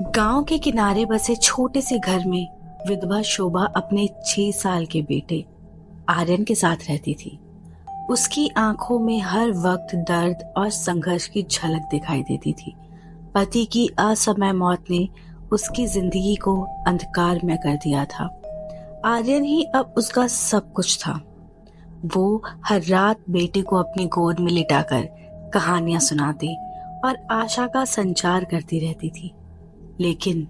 गांव के किनारे बसे छोटे से घर में विधवा शोभा अपने 6 साल के बेटे आर्यन के साथ रहती थी। उसकी आंखों में हर वक्त दर्द और संघर्ष की झलक दिखाई देती थी। पति की असमय मौत ने उसकी जिंदगी को अंधकार में कर दिया था। आर्यन ही अब उसका सब कुछ था। वो हर रात बेटे को अपनी गोद में लिटाकर कहानियां सुनाती और आशा का संचार करती रहती थी। लेकिन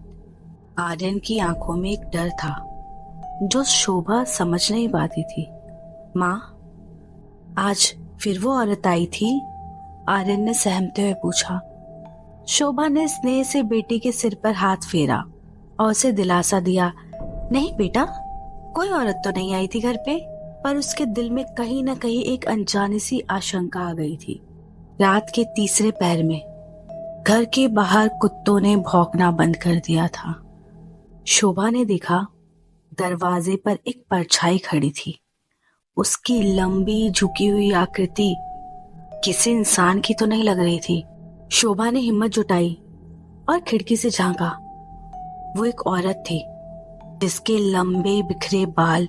आर्यन की आंखों में एक डर था जो शोभा समझ नहीं पाती थी। माँ, आज फिर वो औरत आई थी? आर्यन ने सहमते हुए पूछा। शोभा ने स्नेह से बेटे के सिर पर हाथ फेरा और उसे दिलासा दिया। नहीं बेटा, कोई औरत तो नहीं आई थी घर पे। पर उसके दिल में कहीं न कहीं एक अनजानी सी आशंका आ गई थी। रात के तीसरे पहर में घर के बाहर कुत्तों ने भौंकना बंद कर दिया था। शोभा ने देखा दरवाजे पर एक परछाई खड़ी थी। उसकी लंबी झुकी हुई आकृति किसी इंसान की तो नहीं लग रही थी। शोभा ने हिम्मत जुटाई और खिड़की से झांका। वो एक औरत थी जिसके लंबे बिखरे बाल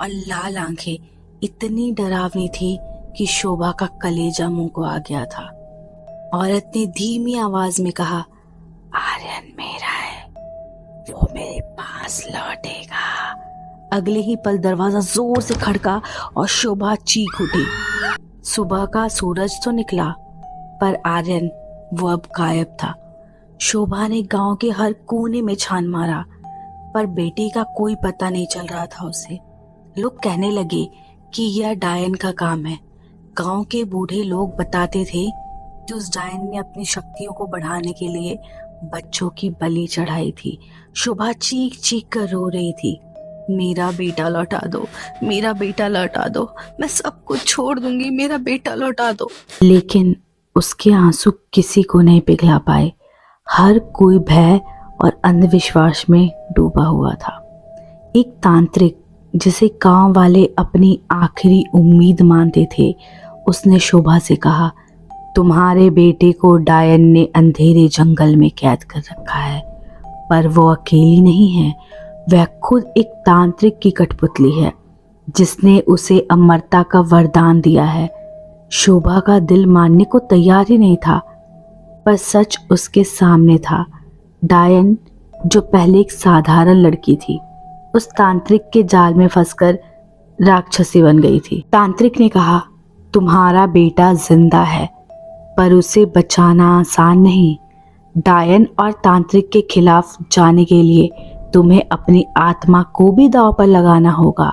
और लाल आंखें इतनी डरावनी थी कि शोभा का कलेजा मुंह को आ गया था। औरत ने धीमी आवाज में कहा, आर्यन मेरा है, वो मेरे पास लौटेगा। अगले ही पल दरवाजा जोर से खड़का और शोभा चीख उठी। सुबह का सूरज तो निकला पर आर्यन वो अब गायब था। शोभा ने गांव के हर कोने में छान मारा पर बेटे का कोई पता नहीं चल रहा था उसे। लोग कहने लगे कि यह डायन का काम है। गांव के बूढ़े लोग बताते थे कि उस डायन ने अपनी शक्तियों को बढ़ाने के लिए बच्चों की बलि चढ़ाई थी। शोभा चीख चीख कर रो रही थी, मेरा बेटा लौटा दो, मेरा बेटा लौटा दो, मैं सब कुछ छोड़ दूंगी, मेरा बेटा लौटा दो। लेकिन उसके आंसू किसी को नहीं पिघला पाए। हर कोई भय और अंधविश्वास में डूबा हुआ था। एक तांत्रिक जिसे गांव वाले अपनी आखिरी उम्मीद मानते थे, उसने शोभा से कहा, तुम्हारे बेटे को डायन ने अंधेरे जंगल में कैद कर रखा है। पर वो अकेली नहीं है, वह खुद एक तांत्रिक की कठपुतली है जिसने उसे अमरता का वरदान दिया है। शोभा का दिल मानने को तैयार ही नहीं था, पर सच उसके सामने था। डायन, जो पहले एक साधारण लड़की थी, उस तांत्रिक के जाल में फंसकर राक्षसी बन गई थी। तांत्रिक ने कहा, तुम्हारा बेटा जिंदा है पर उसे बचाना आसान नहीं। डायन और तांत्रिक के खिलाफ जाने के लिए तुम्हें अपनी आत्मा को भी दांव पर लगाना होगा।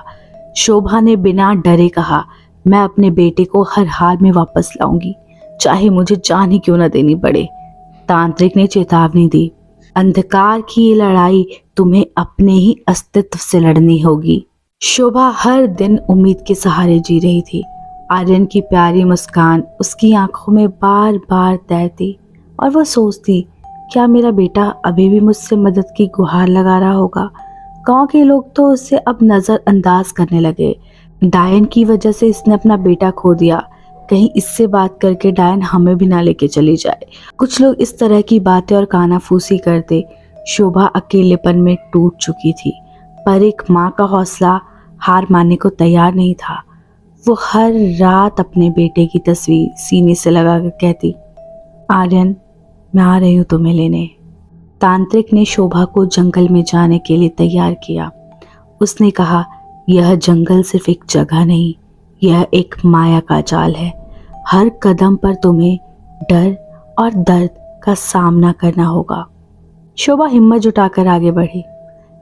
शोभा ने बिना डरे कहा, मैं अपने बेटे को हर हाल में वापस लाऊंगी, चाहे मुझे जान ही क्यों न देनी पड़े। तांत्रिक ने चेतावनी दी, अंधकार की ये लड़ाई तुम्हें अपने ही अस्तित्व से लड़नी होगी। शोभा हर दिन उम्मीद के सहारे जी रही थी। आर्यन की प्यारी मुस्कान उसकी आंखों में बार बार तैरती और वो सोचती, क्या मेरा बेटा अभी भी मुझसे मदद की गुहार लगा रहा होगा। गांव के लोग तो उसे अब नजरअंदाज करने लगे। डायन की वजह से इसने अपना बेटा खो दिया, कहीं इससे बात करके डायन हमें भी ना लेके चली जाए। कुछ लोग इस तरह की बातें और कानाफूसी करते। शोभा अकेलेपन में टूट चुकी थी, पर एक माँ का हौसला हार मानने को तैयार नहीं था। वो हर रात अपने बेटे की तस्वीर सीने से लगाकर कहती, आर्यन मैं आ रही हूँ तुम्हें लेने। तांत्रिक ने शोभा को जंगल में जाने के लिए तैयार किया। उसने कहा, यह जंगल सिर्फ एक जगह नहीं, यह एक माया का जाल है। हर कदम पर तुम्हें डर और दर्द का सामना करना होगा। शोभा हिम्मत जुटाकर आगे बढ़ी।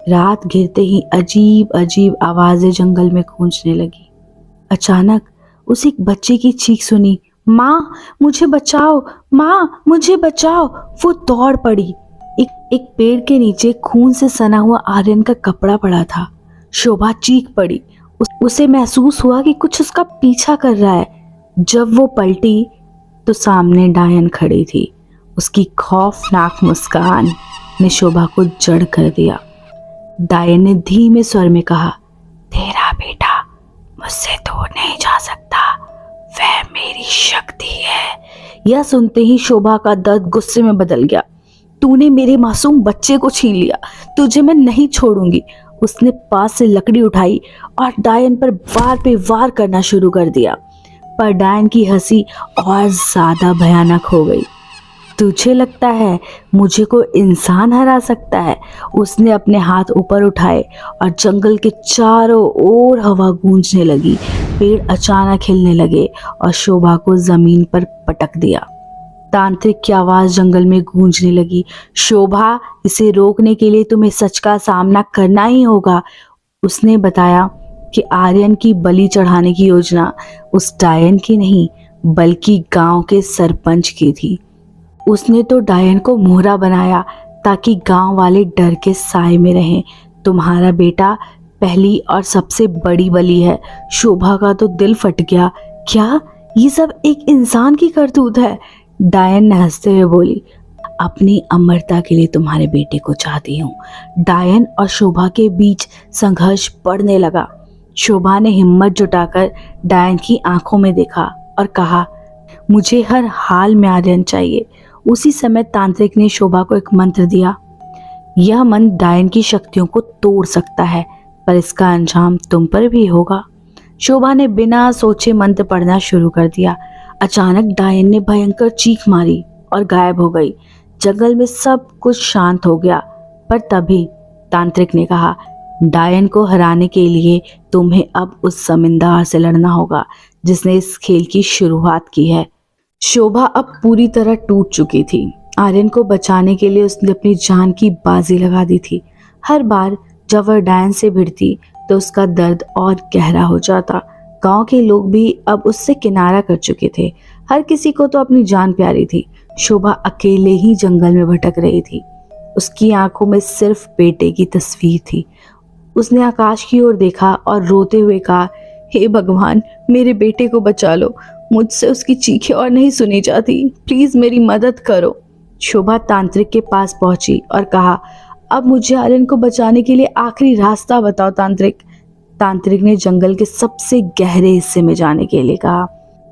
रात घिरते ही अजीब अजीब आवाजें जंगल में गूंजने लगी। अचानक उसे एक बच्चे की चीख सुनी, माँ मुझे बचाओ, माँ मुझे बचाओ। वो दौड़ पड़ी। एक पेड़ के नीचे खून से सना हुआ आर्यन का कपड़ा पड़ा था। शोभा चीख पड़ी। उसे महसूस हुआ कि कुछ उसका पीछा कर रहा है। जब वो पलटी तो सामने डायन खड़ी थी। उसकी खौफनाक मुस्कान ने शोभा को जड़ कर दिया। डायन ने धीमे स्वर में कहा, तेरा बेटा मुझसे दूर नहीं जा सकता, वह मेरी शक्ति है। यह सुनते ही शोभा का दर्द गुस्से में बदल गया। तूने मेरे मासूम बच्चे को छीन लिया, तुझे मैं नहीं छोड़ूंगी। उसने पास से लकड़ी उठाई और डायन पर वार पे वार करना शुरू कर दिया, पर डायन की हंसी और ज्यादा भयानक हो गई। तुझे लगता है मुझे कोई इंसान हरा सकता है? उसने अपने हाथ ऊपर उठाए और जंगल के चारों ओर हवा गूंजने लगी। पेड़ अचानक हिलने लगे और शोभा को जमीन पर पटक दिया। तांत्रिक की आवाज जंगल में गूंजने लगी। शोभा, इसे रोकने के लिए तुम्हें सच का सामना करना ही होगा। उसने बताया कि आर्यन की बलि चढ़ाने की योजना उस डायन की नहीं बल्कि गांव के सरपंच की थी। उसने तो डायन को मोहरा बनाया ताकि गांव वाले डर के साए में रहें। तुम्हारा बेटा पहली और सबसे बड़ी बलि है। शोभा का तो दिल फट गया। क्या ये सब एक इंसान की करतूत है? डायन ने हंसते हुए बोली, अपनी अमरता के लिए तुम्हारे बेटे को चाहती हूँ। डायन और शोभा के बीच संघर्ष बढ़ने लगा। शोभा ने हिम्मत जुटाकर डायन की आंखों में देखा और कहा, मुझे हर हाल में आर्यन चाहिए। उसी समय तांत्रिक ने शोभा को एक मंत्र दिया। यह मंत्र डायन की शक्तियों को तोड़ सकता है, पर इसका अंजाम तुम पर भी होगा। शोभा ने बिना सोचे मंत्र पढ़ना शुरू कर दिया। अचानक डायन ने भयंकर चीख मारी और गायब हो गई। जंगल में सब कुछ शांत हो गया, पर तभी तांत्रिक ने कहा, डायन को हराने के लिए तुम्हें अब उस जमींदार से लड़ना होगा जिसने इस खेल की शुरुआत की है। शोभा अब पूरी तरह टूट चुकी थी। आर्यन को बचाने के लिए उसने अपनी जान की बाजी लगा दी थी। हर बार जब वह डायन से भिड़ती तो उसका दर्द और गहरा हो जाता। गांव के लोग भी अब उससे किनारा कर चुके थे। हर किसी को तो अपनी जान प्यारी थी। शोभा अकेले ही जंगल में भटक रही थी। उसकी आंखों में सिर्फ बेटे की तस्वीर थी। उसने आकाश की ओर देखा और रोते हुए कहा, हे भगवान, मेरे बेटे को बचा लो। मुझसे उसकी चीखें और नहीं सुनी जाती। प्लीज मेरी मदद करो। शोभा तांत्रिक के पास पहुंची और कहा, अब मुझे आर्यन को बचाने के लिए आखिरी रास्ता बताओ तांत्रिक। तांत्रिक ने जंगल के सबसे गहरे हिस्से में जाने के लिए कहा,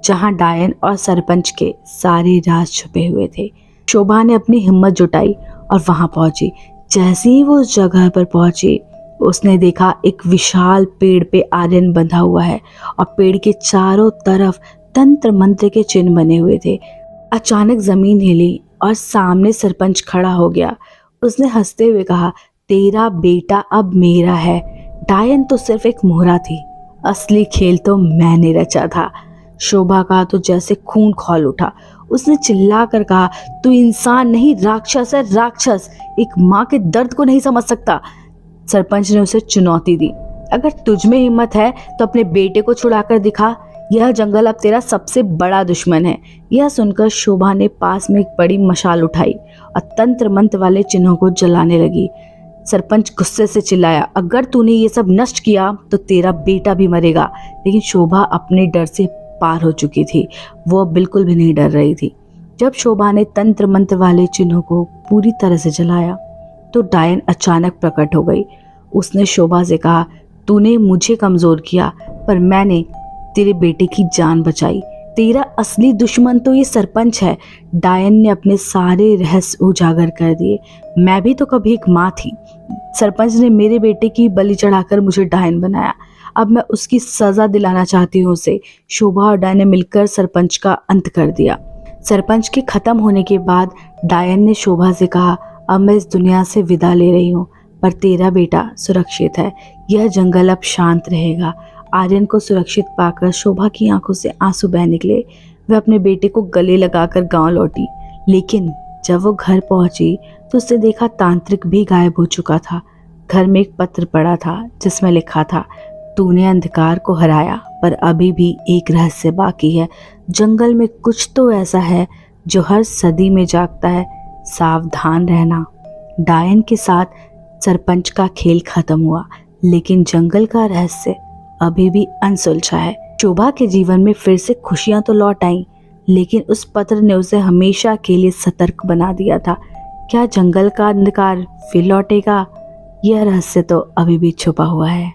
जहां डायन और सरपंच के सारे राज छुपे हुए थे। शोभा ने अपनी हिम्मत जुटाई और वहां पहुंची। जैसे ही वो उस जगह पर पहुंची, उसने देखा एक विशाल पेड़ पे आर्यन बंधा हुआ है और पेड़ के चारों तरफ तंत्र मंत्र के चिन्ह बने हुए थे। अचानक जमीन हिली और सामने सरपंच खड़ा हो गया। उसने हंसते हुए कहा, तेरा बेटा अब मेरा है। डायन तो सिर्फ एक मोहरा थी, असली खेल तो मैंने रचा था। शोभा का तो जैसे खून खौल उठा। उसने चिल्ला कर कहा, तू इंसान नहीं राक्षस है, राक्षस। एक माँ के दर्द को नहीं समझ सकता। सरपंच ने उसे चुनौती दी, अगर तुझ में हिम्मत है तो अपने बेटे को छुड़ाकर दिखा। यह जंगल अब तेरा सबसे बड़ा दुश्मन है। यह सुनकर शोभा ने पास में एक बड़ी मशाल उठाई और तंत्र मंत्र वाले चिन्हों को जलाने लगी। सरपंच गुस्से से चिल्लाया, अगर तूने ये सब नष्ट किया तो तेरा बेटा भी मरेगा। लेकिन शोभा अपने डर से पार हो चुकी थी। वो बिल्कुल भी नहीं डर रही थी। जब शोभा ने तंत्र मंत्र वाले चिन्हों को पूरी तरह से जलाया तो डायन अचानक प्रकट हो गई। उसने शोभा से कहा, तूने मुझे कमजोर किया, पर मैंने तेरे बेटे की जान बचाई। तेरा असली दुश्मन तो ये सरपंच है। डायन ने अपने सारे रहस्य उजागर कर दिए। मैं भी तो कभी एक माँ थी। सरपंच ने मेरे बेटे की बलि चढ़ाकर मुझे डायन बनाया। अब मैं उसकी सजा दिलाना चाहती हूँ उसे। शोभा और डायन ने मिलकर सरपंच का अंत कर दिया। सरपंच के खत्म होने के बाद डायन ने शोभा से कहा, अब मैं इस दुनिया से विदा ले रही हूँ, पर तेरा बेटा सुरक्षित है। यह जंगल अब शांत रहेगा। आर्यन को सुरक्षित पाकर शोभा की आंखों से आंसू बह निकले। वह अपने बेटे को गले लगाकर गांव लौटी। लेकिन जब वो घर पहुंची तो उसने देखा तांत्रिक भी गायब हो चुका था। घर में एक पत्र पड़ा था जिसमें लिखा था, तूने अंधकार को हराया, पर अभी भी एक रहस्य बाकी है। जंगल में कुछ तो ऐसा है जो हर सदी में जागता है। सावधान रहना। डायन के साथ सरपंच का खेल खत्म हुआ, लेकिन जंगल का रहस्य अभी भी अनसुलझा है। शोभा के जीवन में फिर से खुशियां तो लौट आईं, लेकिन उस पत्र ने उसे हमेशा के लिए सतर्क बना दिया था। क्या जंगल का अंधकार फिर लौटेगा? यह रहस्य तो अभी भी छुपा हुआ है।